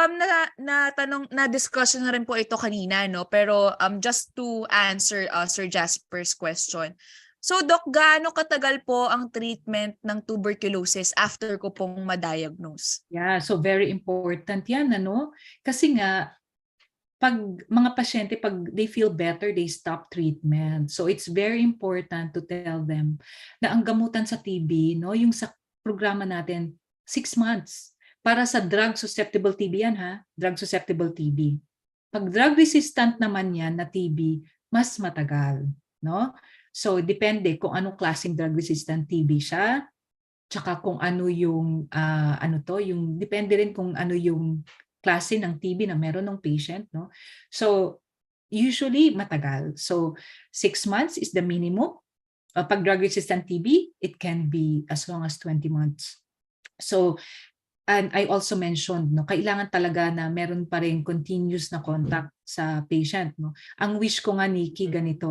na-discussion na rin po ito kanina, no? Pero just to answer Sir Jasper's question. So Doc, gaano katagal po ang treatment ng tuberculosis after ko pong ma-diagnose? Yeah, so very important yan, Kasi nga, pag mga pasyente, pag they feel better, they stop treatment. So it's very important to tell them na ang gamutan sa TB, no, yung sa programa natin, 6 months. Para sa drug-susceptible TB yan, drug-susceptible TB. Pag drug-resistant naman yan na TB, mas matagal, no? So depende kung anong klaseng drug-resistant TB siya, tsaka kung ano yung yung depende rin kung ano yung klase ng TB na meron ng patient, no? So usually matagal. So 6 months is the minimum. Pag drug-resistant TB, it can be as long as 20 months. So, and I also mentioned, no, kailangan talaga na meron pa rin continuous na contact sa patient, no. Ang wish ko nga, Nikki, ganito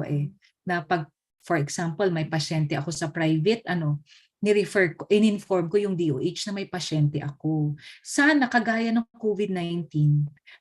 na pag, for example, may pasyente ako sa private, in-inform ko yung DOH na may pasyente ako. Sana kagaya ng COVID-19,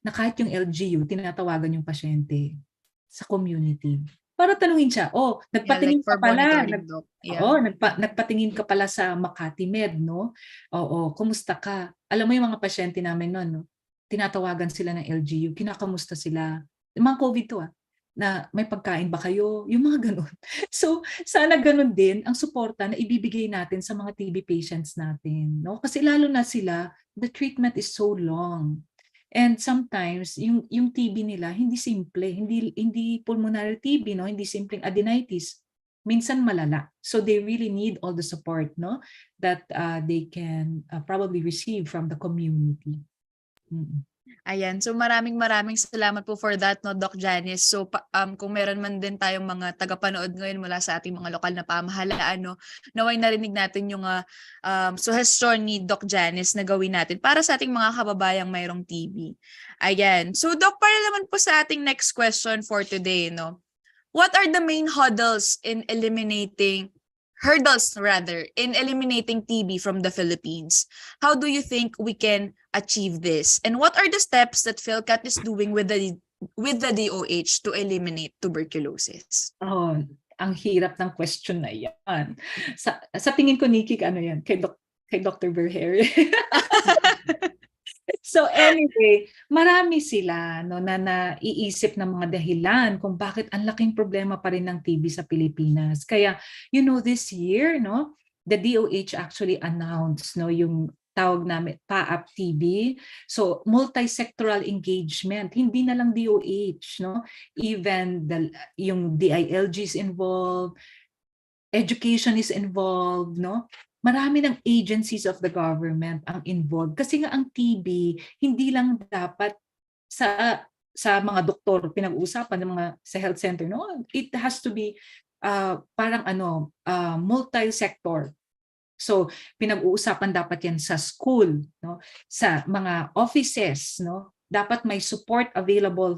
na kahit yung LGU, tinatawagan yung pasyente sa community. Para tanungin siya, nagpatingin like ka for pala, monitoring, Doc. Yeah. nagpatingin ka pala sa Makati Med, no? Oo, kumusta ka? Alam mo yung mga pasyente namin noon, no? Tinatawagan sila ng LGU, kinakamusta sila. Mga COVID to na may pagkain ba kayo? Yung mga ganun. So, sana ganun din ang suporta na ibibigay natin sa mga TB patients natin, no? Kasi lalo na sila, the treatment is so long. And sometimes yung TB nila hindi simple, hindi pulmonary TB, no, hindi simpleng adenitis. Minsan malala. So they really need all the support, no, that they can probably receive from the community. Ayan. So maraming salamat po for that, no, Doc Janice. So kung meron man din tayong mga tagapanood ngayon mula sa ating mga lokal na pamahalaan, no, naway narinig natin yung suggestion ni Doc Janice na gawin natin para sa ating mga kababayang mayroong TB. Ayan. So Doc, para naman po sa ating next question for today, no. What are the main hurdles in eliminating TB from the Philippines? How do you think we can achieve this? And what are the steps that PhilCat is doing with the DOH to eliminate tuberculosis? Oh, ang hirap ng question na yan. Sa tingin ko, Nikki, ano yan? Kay Dr. Berher. So anyway, marami sila, no, na naiisip ng mga dahilan kung bakit ang laking problema pa rin ng TB sa Pilipinas. Kaya, this year, no, the DOH actually announced, no, yung tawag namin PAAP TB. So multi-sectoral engagement, hindi na lang DOH, no, even yung DILG is involved, education is involved, no? Marami ng agencies of the government ang involved. Kasi nga ang TB, hindi lang dapat sa mga doktor pinag-uusapan ng mga sa health center, no? It has to be parang multi-sector. So pinag-uusapan dapat yan sa school, no? Sa mga offices, no? Dapat may support available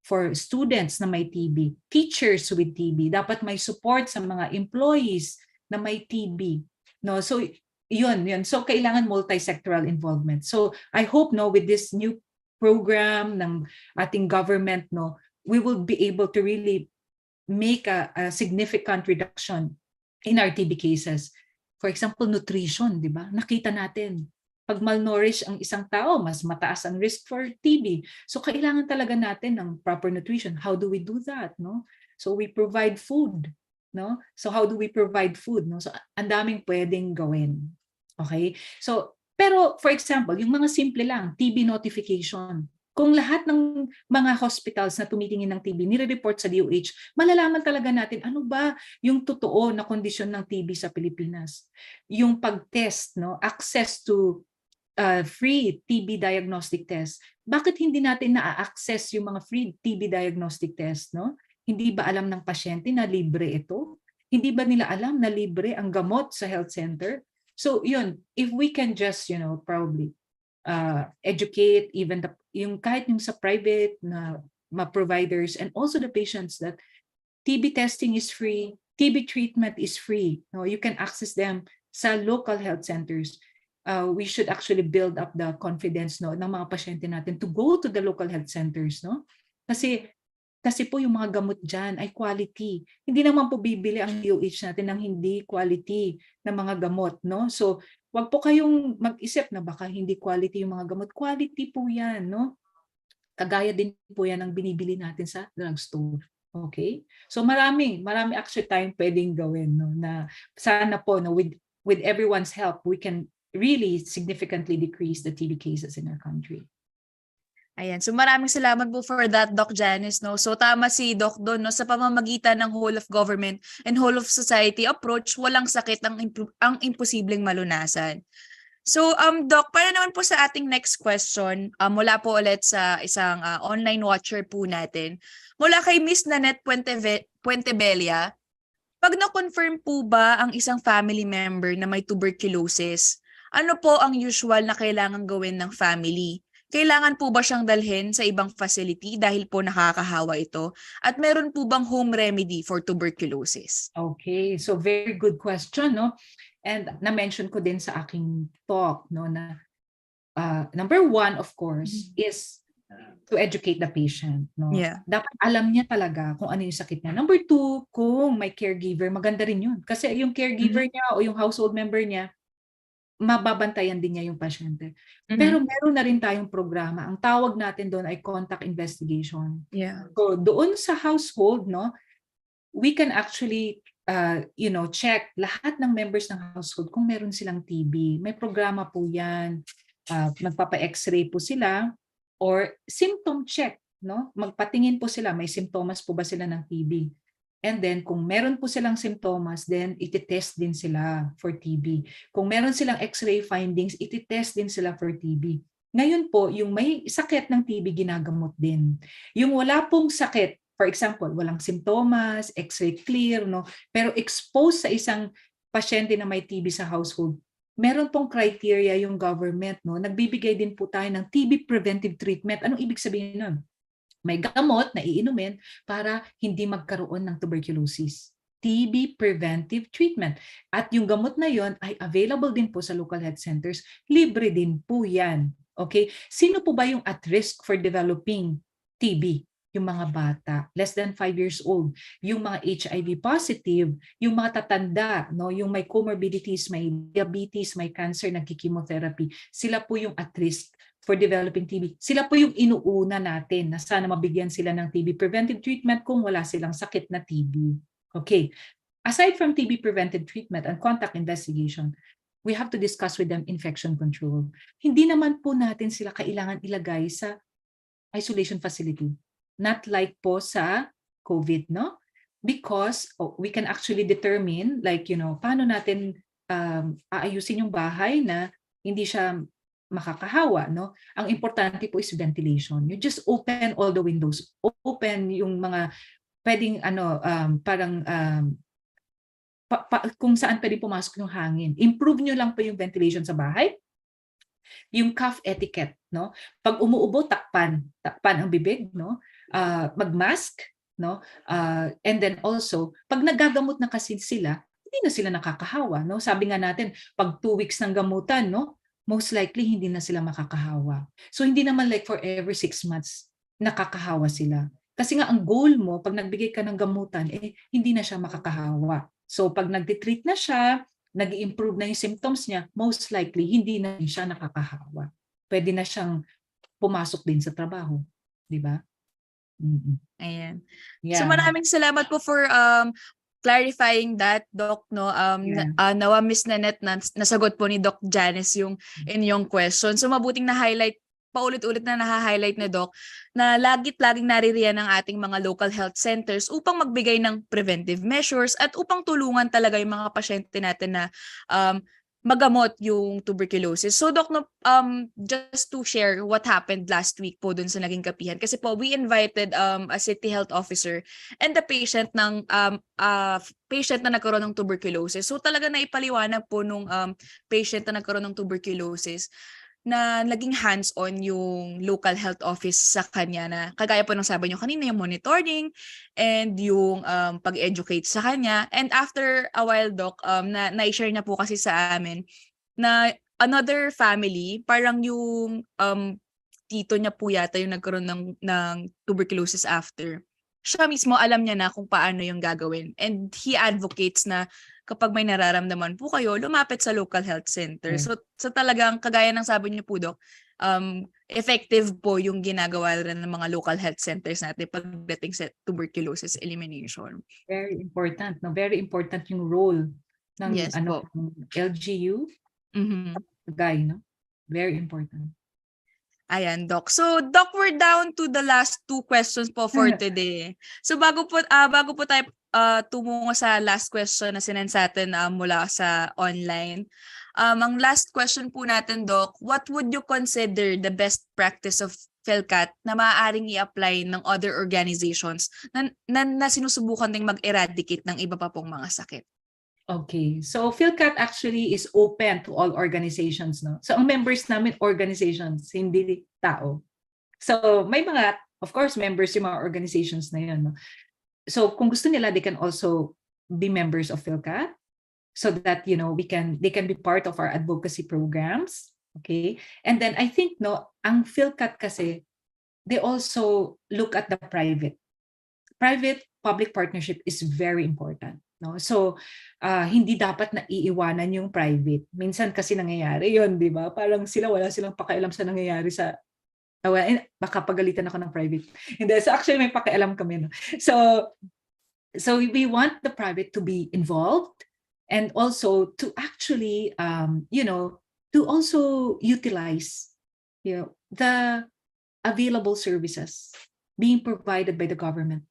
for students na may TB, teachers with TB, dapat may support sa mga employees na may TB. No, so yun. So kailangan multi-sectoral involvement. So I hope, no, with this new program ng ating government, no, we will be able to really make a significant reduction in our TB cases. For example, nutrition, di ba? Nakita natin, pag malnourished ang isang tao, mas mataas ang risk for TB. So kailangan talaga natin ng proper nutrition. How do we do that, no? So we provide food. No? So how do we provide food? No? So ang daming pwedeng gawin. Okay? So, pero for example, yung mga simple lang, TB notification. Kung lahat ng mga hospitals na tumitingin ng TB, nire-report sa DOH, malalaman talaga natin ano ba yung totoo na kondisyon ng TB sa Pilipinas. Yung pag-test, no? Access to free TB diagnostic test. Bakit hindi natin na-access yung mga free TB diagnostic test, no? Hindi ba alam ng pasyente na libre ito? Hindi ba nila alam na libre ang gamot sa health center? So yun, if we can just, probably educate even kahit yung sa private na providers and also the patients that TB testing is free, TB treatment is free. No, you can access them sa local health centers. We should actually build up the confidence, no, ng mga pasyente natin to go to the local health centers, no? Kasi po yung mga gamot dyan ay quality. Hindi naman po bibili ang DOH natin ng hindi quality na mga gamot, no? So, wag po kayong mag-isip na baka hindi quality yung mga gamot. Quality po yan, no? Kagaya din po yan ang binibili natin sa drugstore. Okay? So, marami actually tayong pwedeng gawin, no? Na sana po, no, with everyone's help, we can really significantly decrease the TB cases in our country. Ayan. So maraming salamat po for that, Doc Janice. No? So tama si Doc doon, no? Sa pamamagitan ng whole of government and whole of society approach, walang sakit ang imposibleng malunasan. So Doc, para naman po sa ating next question, mula po ulit sa isang online watcher po natin. Mula kay Miss Nanette Puentebella, pag na-confirm po ba ang isang family member na may tuberculosis, ano po ang usual na kailangan gawin ng family? Kailangan po ba siyang dalhin sa ibang facility dahil po nakakahawa ito? At meron po bang home remedy for tuberculosis? Okay, so very good question, no? And na-mention ko din sa aking talk, no, na number one, of course, is to educate the patient, no? Yeah. Dapat alam niya talaga kung ano yung sakit niya. Number two, kung may caregiver, maganda rin yun. Kasi yung caregiver niya o yung household member niya, mababantayan din niya yung pasyente. Pero meron na rin tayong programa. Ang tawag natin doon ay contact investigation. Yeah. So doon sa household, no, we can actually check lahat ng members ng household kung meron silang TB. May programa po yan. Magpapa-x-ray po sila or symptom check, no? Magpatingin po sila, may simptomas po ba sila ng TB? And then kung meron po silang simptomas, then iti-test din sila for TB. Kung meron silang x-ray findings, iti-test din sila for TB. Ngayon po, yung may sakit ng TB ginagamot din. Yung wala pong sakit, for example, walang simptomas, x-ray clear, no? Pero exposed sa isang pasyente na may TB sa household, meron pong criteria yung government, no? Nagbibigay din po tayo ng TB preventive treatment. Anong ibig sabihin nun? May gamot na iinumin para hindi magkaroon ng tuberculosis. TB preventive treatment. At yung gamot na yon ay available din po sa local health centers. Libre din po yan. Okay? Sino po ba yung at risk for developing TB? Yung mga bata, less than 5 years old. Yung mga HIV positive, yung mga tatanda, no? Yung may comorbidities, may diabetes, may cancer, nagki-chemotherapy. Sila po yung at risk for developing TB. Sila po yung inuuna natin na sana mabigyan sila ng TB preventive treatment kung wala silang sakit na TB. Okay. Aside from TB preventive treatment and contact investigation, we have to discuss with them infection control. Hindi naman po natin sila kailangan ilagay sa isolation facility. Not like po sa COVID, no? Because we can actually determine, like, paano natin aayusin yung bahay na hindi siya makakahawa, no? Ang importante po is ventilation. You just open all the windows. Open yung mga pwedeng kung saan pwedeng pumasok yung hangin. Improve nyo lang po yung ventilation sa bahay. Yung cough etiquette, no? Pag umuubo, takpan ang bibig, no? Mag-mask, no? And then also, pag nagagamot na kasi sila, hindi na sila nakakahawa, no? Sabi nga natin, pag 2 weeks ng gamutan, no? Most likely hindi na sila makakahawa. So hindi naman like for every 6 months nakakahawa sila. Kasi nga ang goal mo, pag nagbigay ka ng gamutan, hindi na siya makakahawa. So pag nagtitreat na siya, nag-i-improve na yung symptoms niya, most likely hindi na siya nakakahawa. Pwede na siyang pumasok din sa trabaho. Di ba? Ayan. Yeah. So maraming salamat po for clarifying that, Doc, no? Nawa Miss Nanette, nasagot po ni Doc Janice yung inyong question. So mabuting na-highlight, paulit-ulit na naha-highlight ni Doc, na laging naririyan ng ating mga local health centers upang magbigay ng preventive measures at upang tulungan talaga yung mga pasyente natin na magamot yung tuberculosis. So Doc, no, just to share what happened last week po dun sa naging kapihan. Kasi po, we invited a city health officer and the patient ng patient na nagkaroon ng tuberculosis. So talaga naipaliwanag po nung patient na nagkaroon ng tuberculosis na naging hands-on yung local health office sa kanya, na kagaya po ng sabi nyo kanina, yung monitoring and yung pag-educate sa kanya. And after a while, Doc, na-share na po kasi sa amin na another family, parang yung tito niya po yata yung nagkaroon ng tuberculosis after. Siya mismo alam niya na kung paano yung gagawin. And he advocates na kapag may nararamdaman po kayo, lumapit sa local health center. So talagang kagaya ng sabi niyo po, Doc, effective po yung ginagawa rin ng mga local health centers natin pagdating sa tuberculosis elimination. Very important, no? Very important yung role ng LGU, guy, no? Very important. Ayan, Doc. So, Doc, we're down to the last two questions po for today. So, bago po tayo tumungo sa last question na sinend sa atin mula sa online, ang last question po natin, Doc, what would you consider the best practice of PhilCat na maaaring i-apply ng other organizations na sinusubukan ding mag-eradicate ng iba pa pong mga sakit? Okay. So PhilCat actually is open to all organizations, no? So ang members namin organizations, hindi tao. So may mga, of course, members yung mga organizations na yun, no? So kung gusto nila, they can also be members of PhilCat so that, they can be part of our advocacy programs. Okay? And then I think, no, ang PhilCat kasi, they also look at the private-public partnership is very important. No? So, hindi dapat na iiwanan yung private. Minsan kasi nangyayari yun, di ba? Parang wala silang pakialam sa nangyayari sa, baka pagalitan ako ng private. Hindi, so actually may pakialam kami. No? So we want the private to be involved and also to actually, to also utilize, the available services being provided by the government.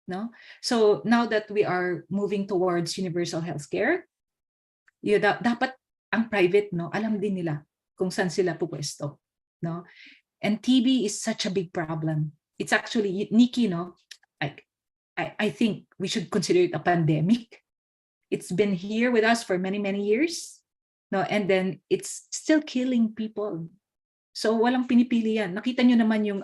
No? So now that we are moving towards universal healthcare, dapat ang private, no, alam din nila kung saan sila pupwesto, no? And TB is such a big problem. It's actually, Nikki, no, I think we should consider it a pandemic. It's been here with us for many, many years, no, and then it's still killing people. So walang pinipili yan. Nakita nyo naman yung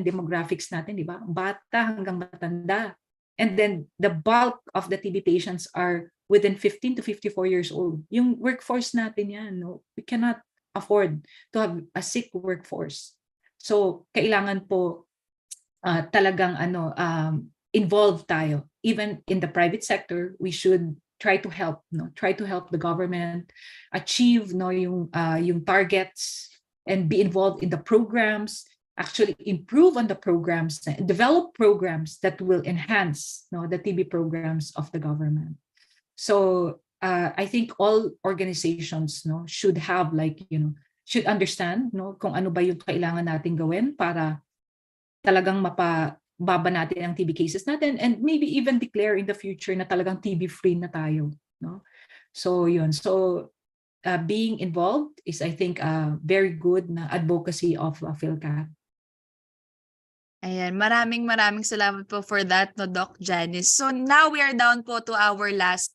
demographics natin, di ba? Bata hanggang matanda. And then the bulk of the TB patients are within 15 to 54 years old. Yung workforce natin yan, no? We cannot afford to have a sick workforce. So kailangan po talagang involved tayo. Even in the private sector, we should try to help, no? Try to help the government achieve, no, yung targets and be involved in the programs, actually improve on the programs, develop programs that will enhance, no, the TB programs of the government. So I think all organizations, no, should have should understand, no, kung ano ba yung kailangan natin gawin para talagang mapababa natin ang TB cases natin and maybe even declare in the future na talagang TB free na tayo, no? So yun. So being involved is, I think, very good na advocacy of PhilCat. Ayan, maraming salamat po for that, no, Doc Janice. So now we are down po to our last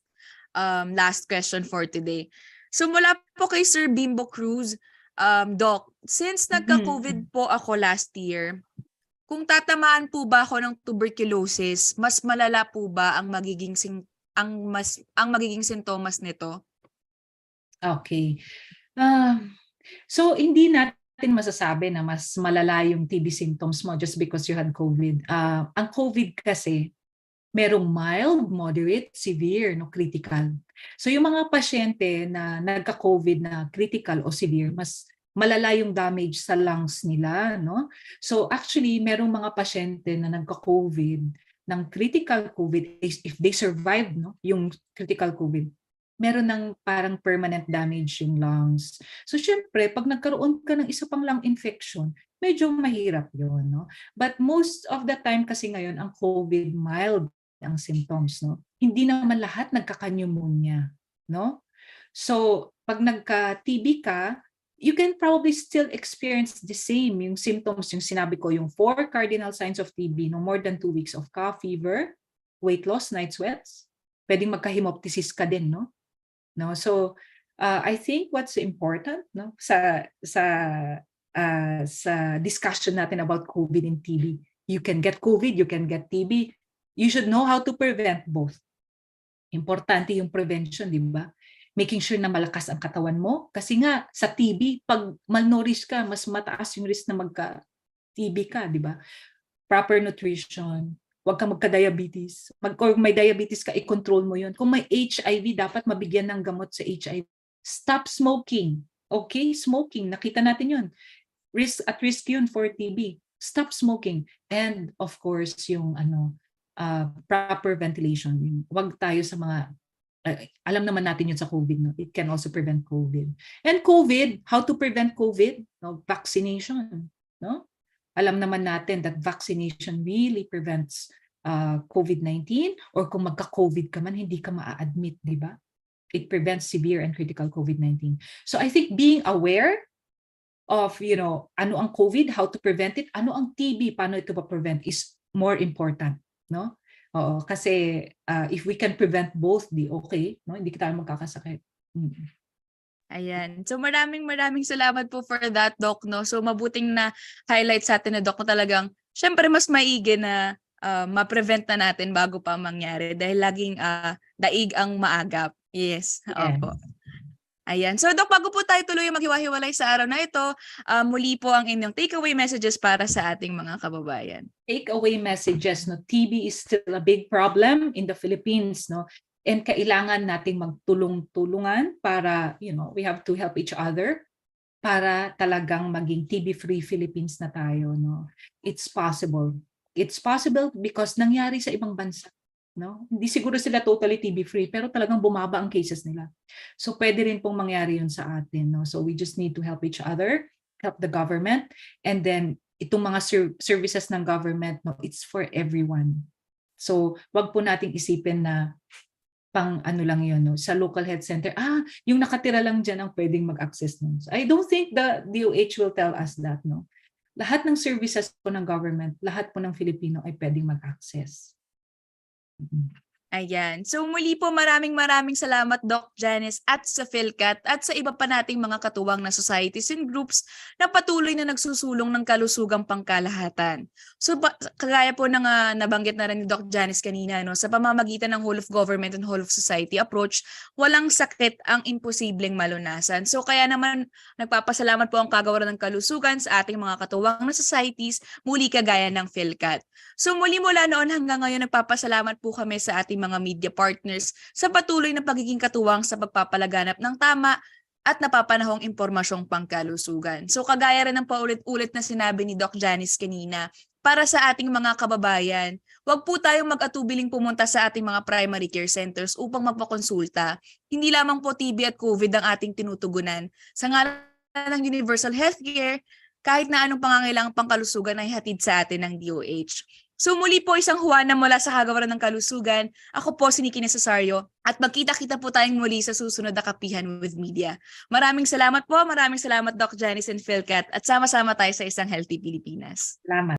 question for today. So mula po kay Sir Bimbo Cruz, Doc, since nagka-COVID po ako last year, kung tatamaan po ba ako ng tuberculosis, mas malala po ba ang magiging sintomas nito? Okay. So hindi natin masasabi na mas malala yung TB symptoms mo just because you had COVID. Ang COVID kasi, merong mild, moderate, severe, no, critical. So yung mga pasyente na nagka-COVID na critical o severe, mas malala yung damage sa lungs nila, no? So actually, merong mga pasyente na nagka-COVID ng critical COVID, if they survive, no, yung critical COVID, meron ng parang permanent damage yung lungs. So syempre, pag nagkaroon ka ng isa pang lung infection, medyo mahirap yun, no? But most of the time kasi ngayon, ang COVID mild ang symptoms, no? Hindi naman lahat nagkaka-pneumonia, no? So pag nagka-TB ka, you can probably still experience the same, yung symptoms, yung sinabi ko, yung 4 cardinal signs of TB, no more than 2 weeks of cough, fever, weight loss, night sweats. Pwedeng magka-hemoptysis ka din, no? No, so I think what's important, no, sa discussion natin about COVID and TB, you can get COVID, you can get TB. You should know how to prevent both. Importante yung prevention, di ba? Making sure na malakas ang katawan mo kasi nga sa TB, pag malnourished ka, mas mataas yung risk na magka-TB ka, di ba? Proper nutrition. Huwag kang magka-diabetes. Or may diabetes ka, i-control mo yun. Kung may HIV, dapat mabigyan ng gamot sa HIV. Stop smoking. Okay? Smoking. Nakita natin yun. At risk yun for TB. Stop smoking. And of course, yung proper ventilation. Huwag tayo sa mga, alam naman natin yun sa COVID. No? It can also prevent COVID. And COVID, how to prevent COVID? No? Vaccination. no? Alam naman natin that vaccination really prevents COVID-19, or kung magka-COVID ka man, hindi ka maa-admit, di ba? It prevents severe and critical COVID-19. So I think being aware of, ano ang COVID, how to prevent it, ano ang TB, paano ito pa-prevent is more important, no? Oo, kasi if we can prevent both, di okay, no? Hindi tayo magkakasakit. Ayan. So maraming salamat po for that, Doc, no? So mabuting na highlight sa atin na, Doc, na talagang syempre mas maigi na ma-prevent na natin bago pa mangyari dahil laging daig ang maagap. Yes. Yeah. Opo. Ayan. So, Doc, bago po tayo tuloy maghiwa-hiwalay sa araw na ito, muli po ang inyong takeaway messages para sa ating mga kababayan. Takeaway messages, no? TB is still a big problem in the Philippines, no? And kailangan nating magtulong-tulungan para, we have to help each other para talagang maging TB-free Philippines na tayo, no? It's possible. It's possible because nangyari sa ibang bansa. No? Hindi siguro sila totally TB-free, pero talagang bumaba ang cases nila. So pwede rin pong mangyari yun sa atin. No? So we just need to help each other, help the government, and then itong mga services ng government, no, it's for everyone. So wag po nating isipin na pang ano lang yun, no? Sa local health center, yung nakatira lang dyan ang pwedeng mag-access nun. So, I don't think the DOH will tell us that. No? Lahat ng services po ng government, lahat po ng Filipino ay pwedeng mag-access. Ayan. So muli po maraming salamat, Doc Janice, at sa PhilCat at sa iba pa nating mga katuwang na societies and groups na patuloy na nagsusulong ng kalusugang pangkalahatan. So kagaya po ng nabanggit na rin ni Doc Janice kanina, no, sa pamamagitan ng whole of government and whole of society approach, walang sakit ang imposibleng malunasan. So kaya naman nagpapasalamat po ang Kagawaran ng Kalusugan sa ating mga katuwang na societies, muli kagaya ng PhilCat. So muli mula noon hanggang ngayon, nagpapasalamat po kami sa ating mga media partners sa patuloy na pagiging katuwang sa pagpapalaganap ng tama at napapanahong impormasyong pangkalusugan. So kagaya rin ng paulit-ulit na sinabi ni Doc Janice kanina, para sa ating mga kababayan, huwag po tayong mag-atubiling pumunta sa ating mga primary care centers upang magpakonsulta. Hindi lamang po TB at COVID ang ating tinutugunan. Sa ngalan ng Universal Healthcare, kahit na anong pangangailangang pangkalusugan ay hatid sa atin ng DOH. So muli po isang Juana mula sa Kagawaran ng Kalusugan. Ako po si Nikki Nesasario at magkita-kita po tayong muli sa susunod na Kapihan with Media. Maraming salamat po, maraming salamat Doc Janice and PhilCat at sama-sama tayo sa isang Healthy Pilipinas. Salamat.